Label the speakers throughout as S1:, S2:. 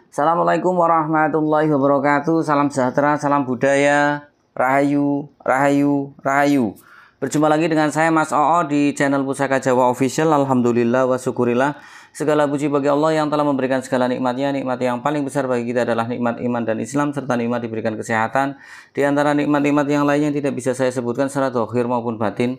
S1: Assalamualaikum warahmatullahi wabarakatuh. Salam sejahtera, salam budaya, rahayu, rahayu, rahayu. Berjumpa lagi dengan saya Mas Oo di channel Pusaka Jawa Official. Alhamdulillah wa syukurillah. Segala puji bagi Allah yang telah memberikan segala nikmatnya. Nikmat yang paling besar bagi kita adalah nikmat iman dan Islam, serta nikmat diberikan kesehatan. Di antara nikmat-nikmat yang lainnya yang tidak bisa saya sebutkan secara zahir maupun batin.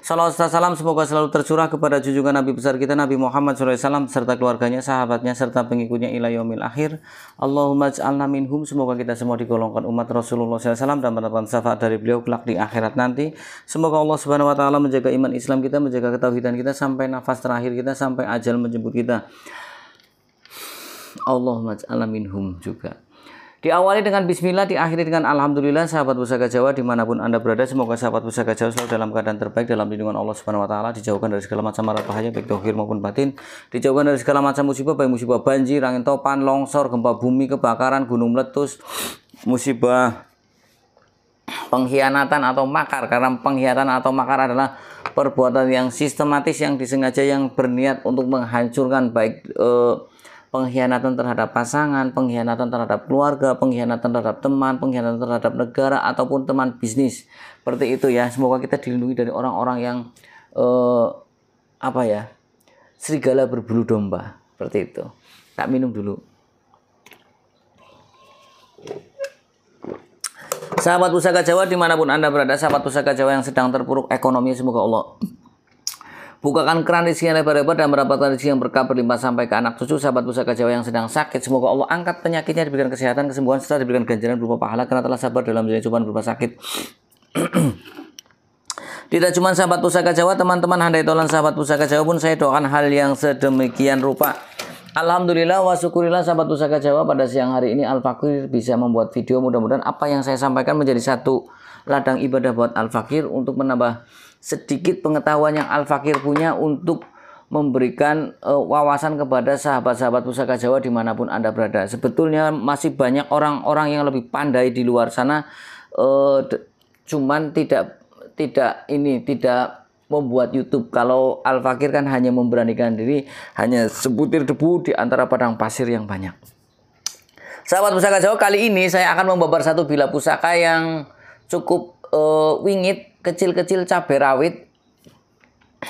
S1: Salawat serta salam semoga selalu tercurah kepada junjungan Nabi besar kita Nabi Muhammad SAW serta keluarganya, sahabatnya, serta pengikutnya ila yaumil akhir. Allahumma ij'alna minhum. Semoga kita semua digolongkan umat Rasulullah SAW dan mendapat syafaat dari beliau kelak di akhirat nanti. Semoga Allah Subhanahu Wa Taala menjaga iman Islam kita, menjaga ketauhidan kita sampai nafas terakhir kita, sampai ajal menjemput kita. Allahumma ij'alna minhum juga. Diawali dengan bismillah, diakhiri dengan alhamdulillah. Sahabat Pusaka Jawa dimanapun Anda berada, semoga sahabat Pusaka Jawa selalu dalam keadaan terbaik dalam lindungan Allah Subhanahu Wa Taala, dijauhkan dari segala macam mara bahaya baik zahir maupun batin, dijauhkan dari segala macam musibah baik musibah banjir, angin topan, longsor, gempa bumi, kebakaran, gunung meletus, musibah pengkhianatan atau makar. Karena pengkhianatan atau makar adalah perbuatan yang sistematis, yang disengaja, yang berniat untuk menghancurkan, baik pengkhianatan terhadap pasangan, pengkhianatan terhadap keluarga, pengkhianatan terhadap teman, pengkhianatan terhadap negara ataupun teman bisnis. Seperti itu ya. Semoga kita dilindungi dari orang-orang yang serigala berbulu domba. Seperti itu. Tak minum dulu. Sahabat Pusaka Jawa dimanapun Anda berada, sahabat Pusaka Jawa yang sedang terpuruk ekonomi, semoga Allah bukakan keran rezeki yang lebar-lebar dan mendapatkan rezeki yang berkah berlimpah sampai ke anak cucu. Sahabat Pusaka Jawa yang sedang sakit, semoga Allah angkat penyakitnya, diberikan kesehatan, kesembuhan, serta diberikan ganjaran berupa pahala karena telah sabar dalam menjalani cobaan berupa sakit. Tidak cuma sahabat Pusaka Jawa, teman-teman handai tolan sahabat Pusaka Jawa pun saya doakan hal yang sedemikian rupa. Alhamdulillah wa syukurillah sahabat Pusaka Jawa, pada siang hari ini Al-Fakir bisa membuat video. Mudah-mudahan apa yang saya sampaikan menjadi satu ladang ibadah buat Al-Fakir untuk menambah sedikit pengetahuan yang Al-Fakir punya untuk memberikan wawasan kepada sahabat-sahabat Pusaka Jawa dimanapun Anda berada. Sebetulnya masih banyak orang-orang yang lebih pandai di luar sana, cuman tidak membuat YouTube. Kalau Al-Fakir kan hanya memberanikan diri, hanya sebutir debu di antara padang pasir yang banyak. Sahabat Pusaka Jawa, kali ini saya akan membabar satu bilah pusaka yang cukup wingit, kecil-kecil, cabai rawit,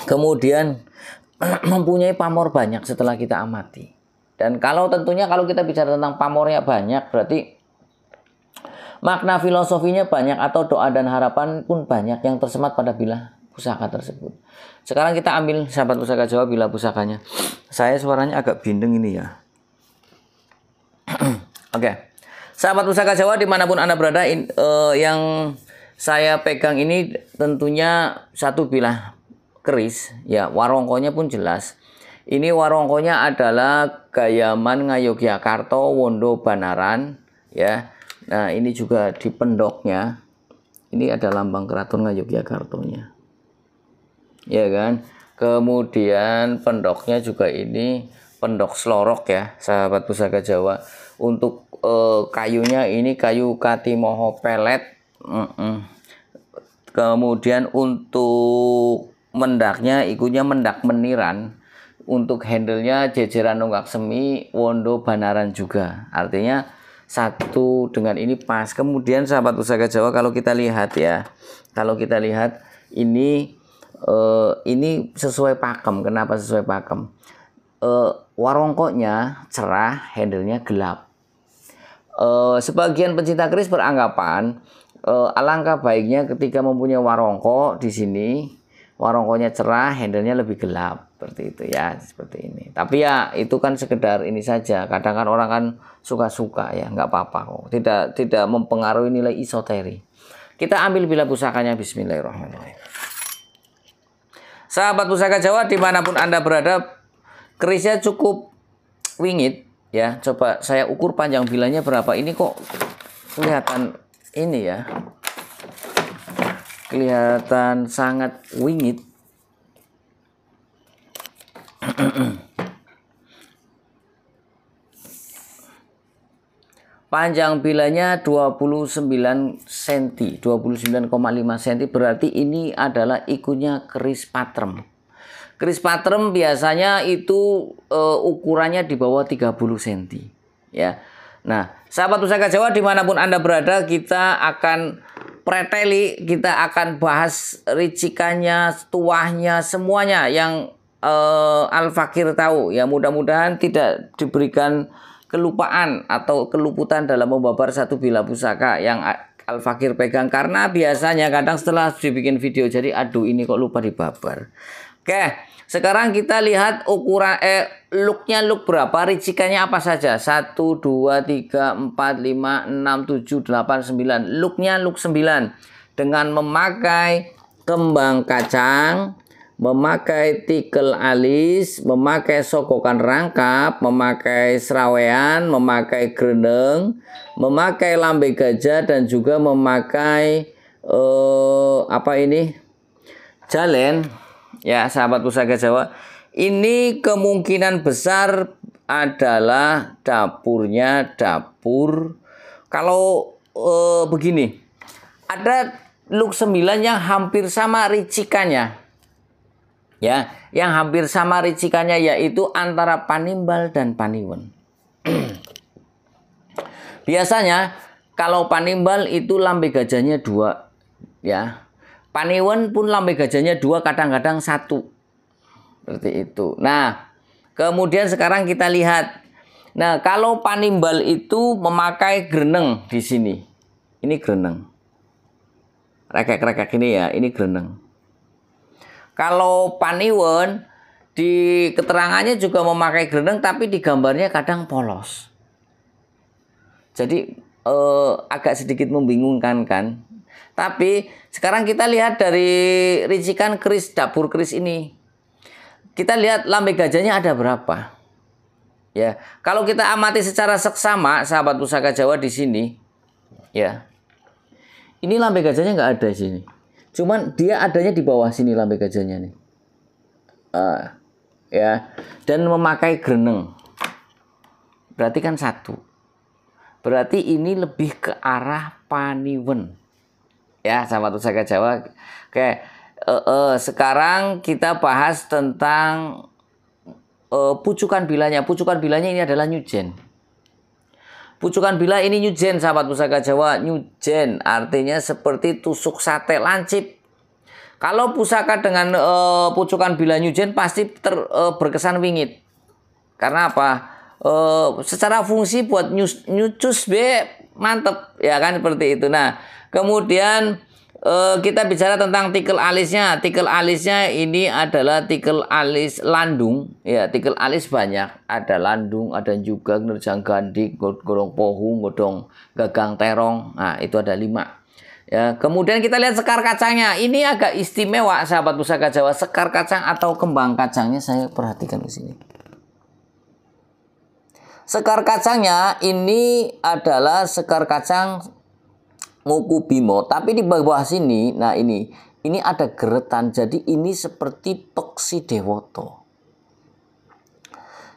S1: kemudian mempunyai pamor banyak setelah kita amati. Dan tentunya kalau kita bicara tentang pamornya banyak, berarti makna filosofinya banyak atau doa dan harapan pun banyak yang tersemat pada bilah pusaka tersebut. Sekarang kita ambil sahabat Pusaka Jawa bilah pusakanya. Saya suaranya agak bindeng ini ya. Oke. Sahabat Pusaka Jawa dimanapun Anda berada, yang saya pegang ini tentunya satu bilah keris ya, warongkonya pun jelas. Ini warongkonya adalah Gayaman Ngayogyakarta Wondo Banaran ya. Nah, ini juga di pendoknya. Ini ada lambang keraton Ngayogyakartanya. Ya kan? Kemudian pendoknya juga ini pendok Slorok ya, sahabat Pusaka Jawa. Untuk kayunya ini kayu Katimoho pelet. Kemudian untuk mendaknya ikutnya mendak meniran. Untuk handlenya jejeran nunggak semi Wondo Banaran juga. Artinya satu dengan ini pas. Kemudian sahabat Pusaka Jawa, kalau kita lihat ya, ini sesuai pakem. Kenapa sesuai pakem? Warongkonya cerah, handlenya gelap. Sebagian pencinta keris beranggapan alangkah baiknya ketika mempunyai warongko di sini, warongkonya cerah, handlenya lebih gelap, seperti itu ya, seperti ini. Tapi ya itu kan sekedar ini saja. Kadang kan orang kan suka-suka ya, nggak apa-apa kok. Tidak mempengaruhi nilai esoteri. Kita ambil bilah pusakanya. Bismillahirrahmanirrahim. Sahabat Pusaka Jawa dimanapun Anda berada, kerisnya cukup wingit ya. Coba saya ukur panjang bilahnya berapa. Ini kok kelihatan ini ya, kelihatan sangat wingit. Panjang bilahnya 29 cm, 29,5 cm, berarti ini adalah ikutnya keris patrem. Keris patrem biasanya itu ukurannya di bawah 30 cm. ya. Nah, sahabat Pusaka Jawa dimanapun Anda berada, kita akan preteli, kita akan bahas ricikannya, tuahnya, semuanya yang Al-Fakir tahu. Ya, mudah-mudahan tidak diberikan kelupaan atau keluputan dalam membabar satu bilah pusaka yang Al-Fakir pegang, karena biasanya kadang setelah dibikin video jadi aduh ini kok lupa dibabar. Oke, sekarang kita lihat ukuran looknya look berapa, ricikannya apa saja. 1, 2, 3, 4, 5, 6, 7, 8, 9. Looknya look 9 dengan memakai kembang kacang, memakai tikel alis, memakai sokokan rangkap, memakai serawean, memakai greneng, memakai lambe gajah, dan juga memakai apa ini, jalen. Ya, sahabat Pusaka Jawa, ini kemungkinan besar adalah dapurnya dapur. Kalau begini, ada look 9 yang hampir sama ricikannya. Ya, yang hampir sama ricikannya yaitu antara Panimbal dan Paniwon. Biasanya kalau Panimbal itu lambe gajahnya 2, ya. Paniwon pun lambe gajahnya 2, kadang-kadang 1. Seperti itu. Nah, kemudian sekarang kita lihat. Nah, kalau Panimbal itu memakai greneng di sini. Ini greneng. Rekek-rekek ini ya, ini greneng. Kalau Paniwon di keterangannya juga memakai greneng, tapi di gambarnya kadang polos. Jadi agak sedikit membingungkan kan. Tapi sekarang kita lihat dari ricikan keris, dapur keris ini. Kita lihat lambe gajahnya ada berapa. Ya, kalau kita amati secara seksama, sahabat Pusaka Jawa di sini, ya. Ini lambe gajahnya nggak ada di sini. Cuman dia adanya di bawah sini lambe gajahnya nih. Ya, dan memakai greneng. Berarti kan 1. Berarti ini lebih ke arah Paniwon. Ya, sahabat Pusaka Jawa. Oke, sekarang kita bahas tentang pucukan bilanya. Pucukan bilanya ini adalah Nyujen. Pucukan bila ini Nyujen, sahabat Pusaka Jawa. Nyujen artinya seperti tusuk sate lancip. Kalau pusaka dengan pucukan bila Nyujen pasti berkesan wingit. Karena apa? Secara fungsi buat nyucus be mantep, ya kan, seperti itu. Nah, kemudian kita bicara tentang tikel alisnya. Tikel alisnya ini adalah tikel alis landung. Ya, tikel alis banyak. Ada landung, ada juga nerjang gandik, godong pohung, godong gagang terong. Nah, itu ada 5. Ya, kemudian kita lihat sekar kacangnya. Ini agak istimewa, sahabat Pusaka Jawa. Sekar kacang atau kembang kacangnya saya perhatikan di sini. Sekar kacangnya ini adalah sekar kacang Muku Bimo, tapi di bawah sini, nah ini ada geretan, jadi ini seperti Peksi Dewoto.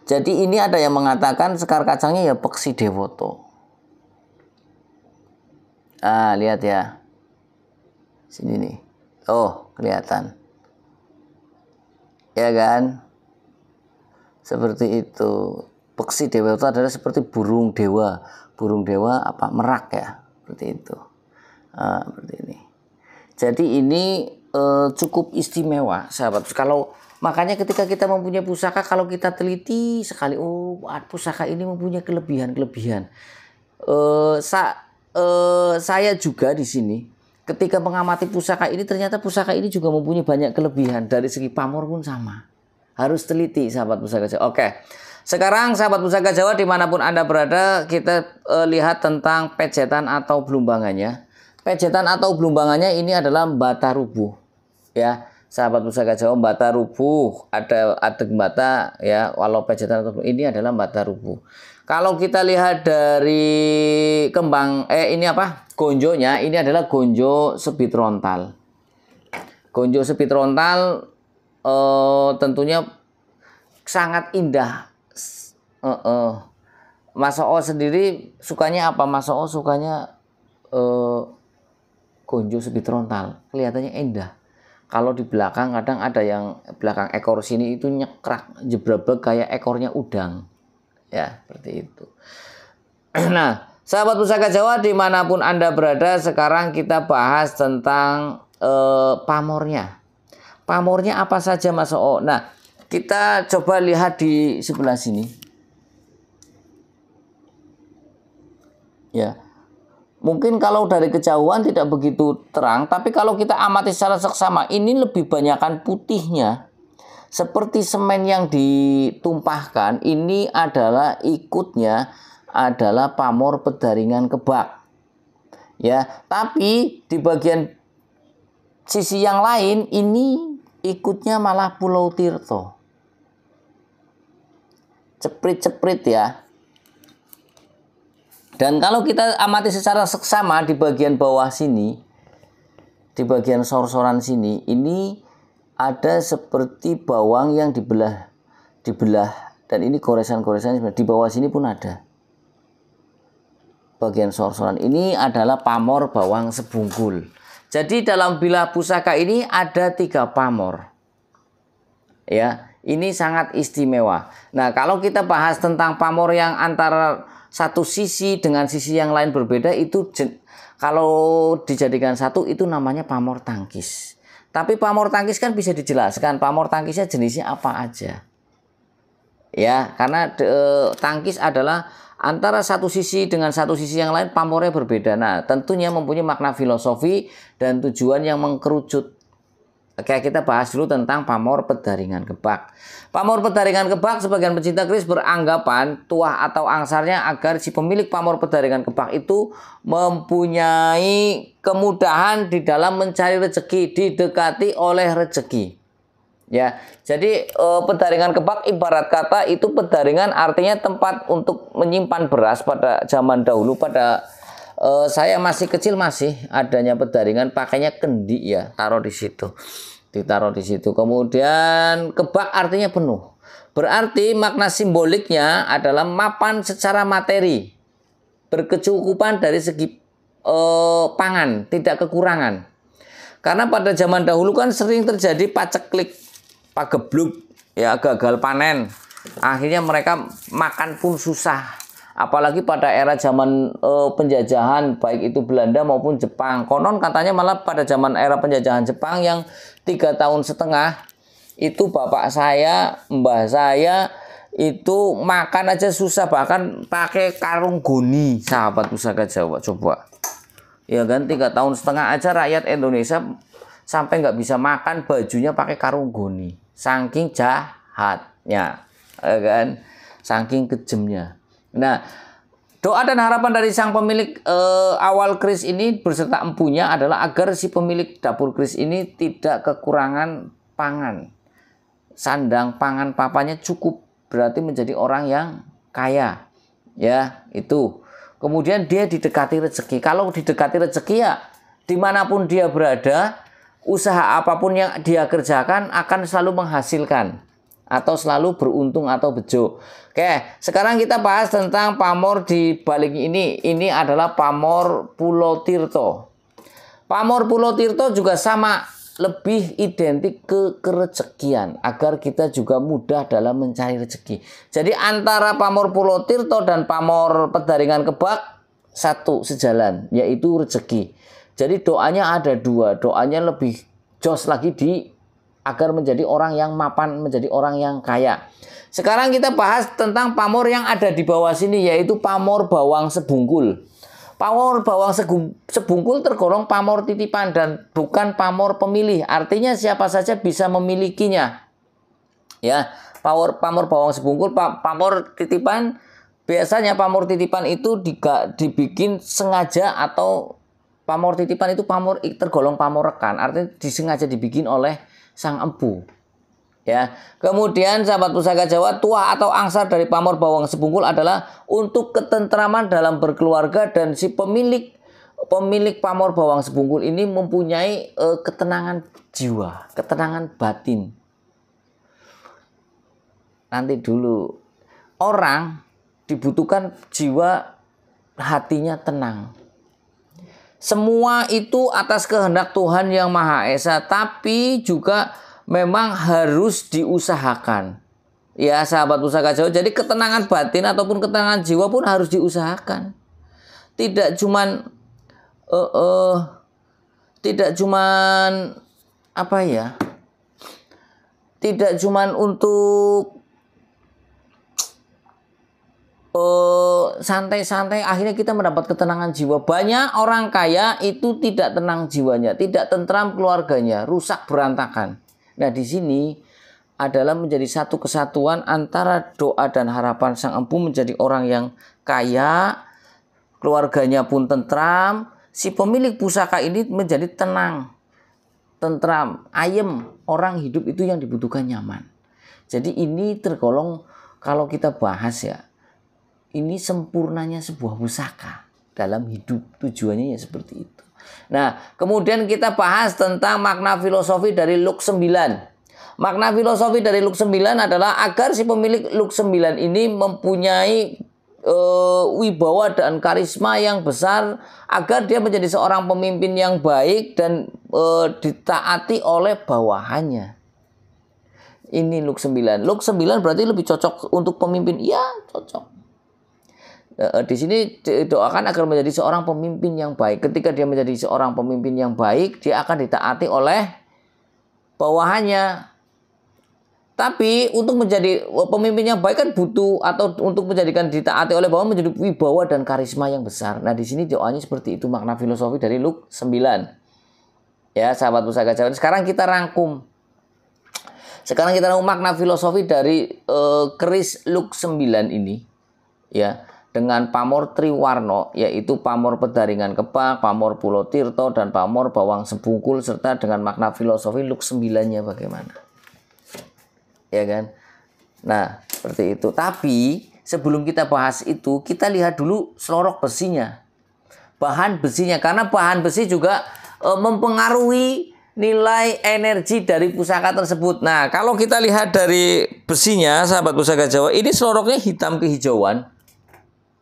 S1: Jadi ini ada yang mengatakan sekar kacangnya ya Peksi Dewoto. Ah, lihat ya, sini nih, oh kelihatan, ya kan, seperti itu. Peksi Dewoto adalah seperti burung dewa apa, merak ya, seperti itu. Seperti ini. Jadi ini cukup istimewa, sahabat. Kalau makanya ketika kita mempunyai pusaka, kalau kita teliti sekali, oh pusaka ini mempunyai kelebihan. Saya juga di sini ketika mengamati pusaka ini, ternyata pusaka ini juga mempunyai banyak kelebihan. Dari segi pamor pun sama. Harus teliti, sahabat Pusaka Jawa. Oke. Sekarang sahabat Pusaka Jawa dimanapun Anda berada, kita lihat tentang pejetan atau belumbangannya. Pejetan atau belumbangannya ini adalah bata rubuh, ya, sahabat Pusaka Jawa. Bata rubuh, ada adeg bata, ya. Walau pejetan atau ini adalah bata rubuh. Kalau kita lihat dari kembang, ini apa? Gonjonya, ini adalah gonjo sebit rontal. Gonjo sebit rontal tentunya sangat indah. Mas Oo sendiri sukanya apa? Mas Oo sukanya gonjo sebit rontal, kelihatannya indah. Kalau di belakang kadang ada yang belakang ekor sini itu nyekrak, jebrabek kayak ekornya udang, ya seperti itu. Nah, sahabat Pusaka Jawa dimanapun Anda berada, sekarang kita bahas tentang pamornya. Pamornya apa saja Mas Oo? Nah, kita coba lihat di sebelah sini. Ya, mungkin kalau dari kejauhan tidak begitu terang, tapi kalau kita amati secara seksama, ini lebih banyakkan putihnya. Seperti semen yang ditumpahkan, ini adalah ikutnya adalah pamor Pedaringan Kebak. Ya, tapi di bagian sisi yang lain ini ikutnya malah Pulau Tirto. Ceprit-ceprit ya. Dan kalau kita amati secara seksama di bagian bawah sini, di bagian sor-soran sini, ini ada seperti bawang yang dibelah, dan ini goresan-goresan di bawah sini pun ada. Bagian sor-soran ini adalah pamor bawang sebungkul. Jadi dalam bilah pusaka ini ada 3 pamor. Ya, ini sangat istimewa. Nah, kalau kita bahas tentang pamor yang antara satu sisi dengan sisi yang lain berbeda, itu kalau dijadikan satu itu namanya pamor tangkis. Tapi pamor tangkis kan bisa dijelaskan, pamor tangkisnya jenisnya apa aja. Ya, karena tangkis adalah antara satu sisi dengan satu sisi yang lain pamornya berbeda. Nah, tentunya mempunyai makna filosofi dan tujuan yang mengkerucut. Oke, kita bahas dulu tentang pamor Pedaringan Kebak. Pamor Pedaringan Kebak, sebagian pecinta keris beranggapan tuah atau angsarnya agar si pemilik pamor Pedaringan Kebak itu mempunyai kemudahan di dalam mencari rezeki, didekati oleh rezeki. Ya, jadi Pedaringan Kebak ibarat kata itu pedaringan artinya tempat untuk menyimpan beras pada zaman dahulu. Pada saya masih kecil masih adanya pedaringan, pakainya kendi ya, taruh di situ, ditaruh di situ. Kemudian kebak artinya penuh, berarti makna simboliknya adalah mapan secara materi, berkecukupan dari segi pangan, tidak kekurangan. Karena pada zaman dahulu kan sering terjadi paceklik, pagebluk, ya gagal panen. Akhirnya mereka makan pun susah. Apalagi pada era zaman penjajahan, baik itu Belanda maupun Jepang. Konon katanya malah pada zaman era penjajahan Jepang yang 3,5 tahun itu bapak saya, mbah saya itu makan aja susah, bahkan pakai karung goni. Sahabat Pusaka Jawa, coba. Ya kan, 3,5 tahun aja rakyat Indonesia sampai nggak bisa makan, bajunya pakai karung goni. Saking jahatnya, ya kan, saking kejamnya. Nah, doa dan harapan dari sang pemilik awal keris ini berserta empunya adalah agar si pemilik dapur keris ini tidak kekurangan pangan. Sandang pangan papanya cukup, berarti menjadi orang yang kaya. Ya, itu. Kemudian dia didekati rezeki. Kalau didekati rezeki ya dimanapun dia berada, usaha apapun yang dia kerjakan akan selalu menghasilkan atau selalu beruntung atau bejo. Oke, sekarang kita bahas tentang pamor di balik ini. Ini adalah pamor Pulau Tirto. Pamor Pulau Tirto juga sama, lebih identik ke kerezekian, agar kita juga mudah dalam mencari rezeki. Jadi antara pamor Pulau Tirto dan pamor Pedaringan Kebak satu sejalan, yaitu rezeki. Jadi doanya ada 2, doanya lebih jos lagi agar menjadi orang yang mapan, menjadi orang yang kaya. Sekarang kita bahas tentang pamor yang ada di bawah sini, yaitu pamor bawang sebungkul. Pamor bawang sebungkul tergolong pamor titipan dan bukan pamor pemilih. Artinya siapa saja bisa memilikinya. Ya, pamor bawang sebungkul, pamor titipan, biasanya pamor titipan itu dibikin sengaja, atau pamor titipan itu tergolong pamor rekan, artinya disengaja dibikin oleh sang empu. Ya, kemudian sahabat Pusaka Jawa, tuah atau angsar dari pamor bawang sebungkul adalah untuk ketentraman dalam berkeluarga, dan si pemilik pamor bawang sebungkul ini mempunyai ketenangan jiwa, ketenangan batin. Nanti dulu, orang dibutuhkan jiwa hatinya tenang. Semua itu atas kehendak Tuhan Yang Maha Esa, tapi juga memang harus diusahakan. Ya sahabat pusaka Jawa, jadi ketenangan batin ataupun ketenangan jiwa pun harus diusahakan. Tidak cuman tidak cuman apa ya? Tidak cuman untuk santai-santai akhirnya kita mendapat ketenangan jiwa. Banyak orang kaya itu tidak tenang jiwanya, tidak tentram keluarganya, rusak berantakan. Nah, di sini adalah menjadi satu kesatuan antara doa dan harapan sang empu menjadi orang yang kaya, keluarganya pun tentram, si pemilik pusaka ini menjadi tenang, tentram, ayem. Orang hidup itu yang dibutuhkan nyaman. Jadi ini tergolong, kalau kita bahas ya, ini sempurnanya sebuah pusaka dalam hidup, tujuannya ya seperti itu. Nah, kemudian kita bahas tentang makna filosofi dari Luk 9. Makna filosofi dari Luk 9 adalah agar si pemilik Luk 9 ini mempunyai wibawa dan karisma yang besar, agar dia menjadi seorang pemimpin yang baik dan ditaati oleh bawahannya. Ini Luk 9. Luk 9 berarti lebih cocok untuk pemimpin. Ya, cocok. Di sini didoakan agar menjadi seorang pemimpin yang baik. Ketika dia menjadi seorang pemimpin yang baik, dia akan ditaati oleh bawahannya. Tapi untuk menjadi pemimpin yang baik kan butuh, atau untuk menjadikan ditaati oleh bawahan, menjadi wibawa dan karisma yang besar. Nah, di sini doanya seperti itu, makna filosofi dari Luk 9. Ya, sahabat pusaka Jawa. Sekarang kita rangkum. Makna filosofi dari keris Luk 9 ini. Ya, dengan pamor Triwarno, yaitu pamor Pedaringan Kebak, pamor Pulau Tirto, dan pamor Bawang Sebungkul, serta dengan makna filosofi Luk 9-nya bagaimana. Ya kan? Nah, seperti itu. Tapi sebelum kita bahas itu, kita lihat dulu selorok besinya. Bahan besinya, karena bahan besi juga mempengaruhi nilai energi dari pusaka tersebut. Nah, kalau kita lihat dari besinya, sahabat pusaka Jawa, ini seloroknya hitam kehijauan.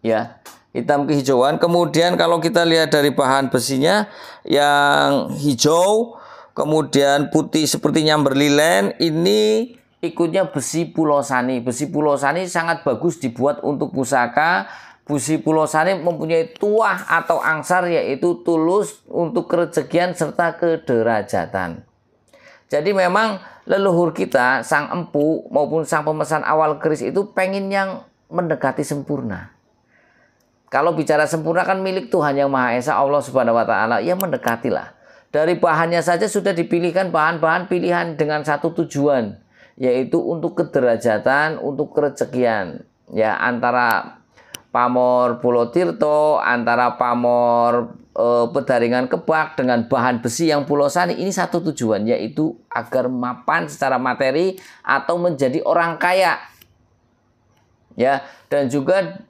S1: Ya, hitam kehijauan. Kemudian kalau kita lihat dari bahan besinya yang hijau, kemudian putih seperti nyamber lilin, ini ikutnya besi pulosani. Besi pulosani sangat bagus dibuat untuk pusaka. Besi pulosani mempunyai tuah atau angsar, yaitu tulus untuk kerezekian serta kederajatan. Jadi memang leluhur kita, sang empu maupun sang pemesan awal keris itu pengen yang mendekati sempurna. Kalau bicara sempurna kan milik Tuhan Yang Maha Esa, Allah Subhanahu wa Ta'ala. Ya, mendekatilah. Dari bahannya saja sudah dipilihkan bahan-bahan pilihan dengan satu tujuan, yaitu untuk kederajatan, untuk kerezekian. Ya, antara pamor Pulau Tirto, antara pamor Pedaringan Kebak dengan bahan besi yang pulosani, ini satu tujuan, yaitu agar mapan secara materi atau menjadi orang kaya. Ya, dan juga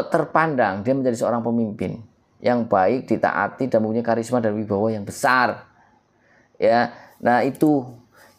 S1: terpandang dia menjadi seorang pemimpin yang baik, ditaati, dan mempunyai karisma dan wibawa yang besar. Ya, nah itu.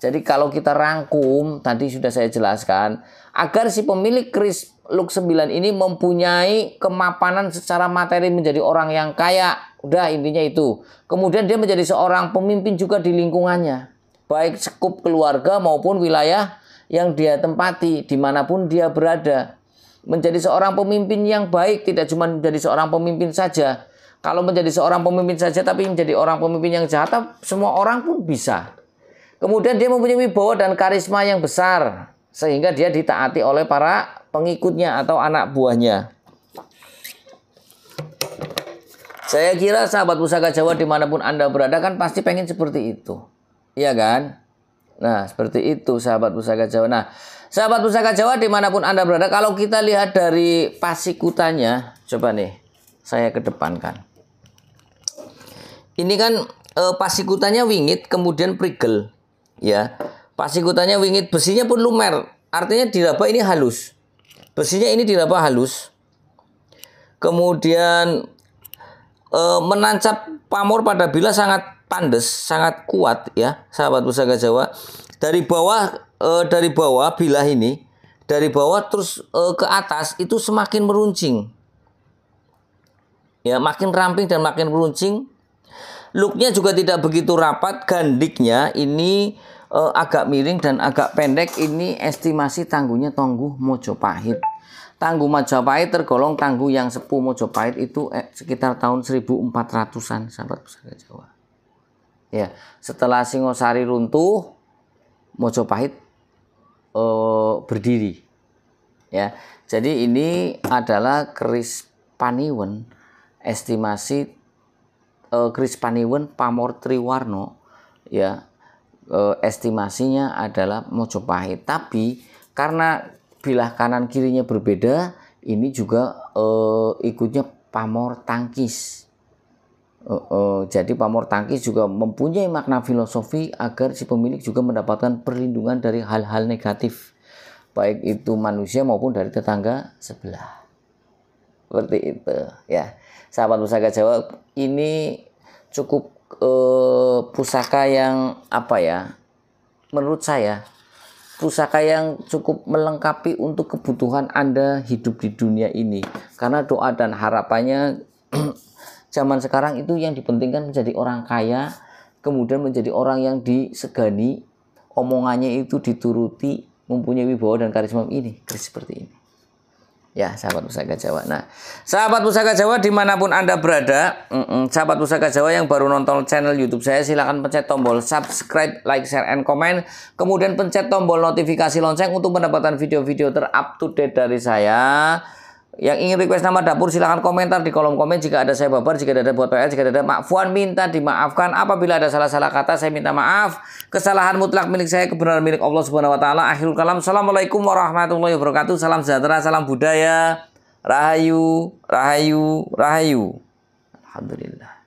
S1: Jadi kalau kita rangkum, tadi sudah saya jelaskan, agar si pemilik keris Luk 9 ini mempunyai kemapanan secara materi, menjadi orang yang kaya. Udah, intinya itu. Kemudian dia menjadi seorang pemimpin juga di lingkungannya, baik sekup keluarga maupun wilayah yang dia tempati, dimanapun dia berada. Menjadi seorang pemimpin yang baik, tidak cuma menjadi seorang pemimpin saja. Kalau menjadi seorang pemimpin saja tapi menjadi orang pemimpin yang jahat, semua orang pun bisa. Kemudian dia mempunyai wibawa dan karisma yang besar, sehingga dia ditaati oleh para pengikutnya atau anak buahnya. Saya kira sahabat pusaka Jawa dimanapun Anda berada kan pasti pengen seperti itu. Iya kan? Nah, seperti itu sahabat pusaka Jawa. Nah, sahabat pusaka Jawa dimanapun Anda berada, kalau kita lihat dari pasikutannya, coba nih saya kedepankan. Ini kan pasikutannya wingit, kemudian prigel. Ya, pasikutannya wingit, besinya pun lumer, artinya diraba ini halus. Besinya ini diraba halus. Kemudian menancap pamor pada bila sangat tandes, sangat kuat ya, sahabat pusaka Jawa. Dari bawah bilah ini, dari bawah terus ke atas itu semakin meruncing. Ya, makin ramping dan makin meruncing. Looknya juga tidak begitu rapat, gandiknya ini agak miring dan agak pendek ini estimasi tangguhnya Tangguh Mojopahit. Tangguh Majapahit tergolong tangguh yang sepuh Mojopahit itu sekitar tahun 1400-an, sahabat pusaka Jawa. Ya, setelah Singosari runtuh, Mojopahit berdiri. Ya, jadi ini adalah keris Paniwen, estimasi keris Paniwen pamor Triwarno, ya, estimasinya adalah Mojopahit. Tapi karena bilah kanan kirinya berbeda, ini juga ikutnya pamor Tangkis. Jadi pamor Tangkis juga mempunyai makna filosofi agar si pemilik juga mendapatkan perlindungan dari hal-hal negatif, baik itu manusia maupun dari tetangga sebelah. Seperti itu ya, sahabat pusaka Jawa. Ini cukup pusaka yang apa ya, menurut saya pusaka yang cukup melengkapi untuk kebutuhan Anda hidup di dunia ini. Karena doa dan harapannya zaman sekarang itu yang dipentingkan menjadi orang kaya, kemudian menjadi orang yang disegani, omongannya itu dituruti, mempunyai wibawa dan karisma. Ini seperti ini. Ya, sahabat pusaka Jawa. Nah, sahabat pusaka Jawa dimanapun Anda berada, sahabat pusaka Jawa yang baru nonton channel YouTube saya, silahkan pencet tombol subscribe, like, share, and comment. Kemudian pencet tombol notifikasi lonceng untuk mendapatkan video-video ter-up-to-date dari saya. Yang ingin request nama dapur silahkan komentar di kolom komen. Jika ada saya babar, jika ada buat PR, jika ada makfuan minta dimaafkan. Apabila ada salah-salah kata saya minta maaf. Kesalahan mutlak milik saya, kebenaran milik Allah Subhanahu wa taala. Akhirul kalam. Assalamualaikum warahmatullahi wabarakatuh. Salam sejahtera, salam budaya. Rahayu, rahayu, rahayu. Alhamdulillah.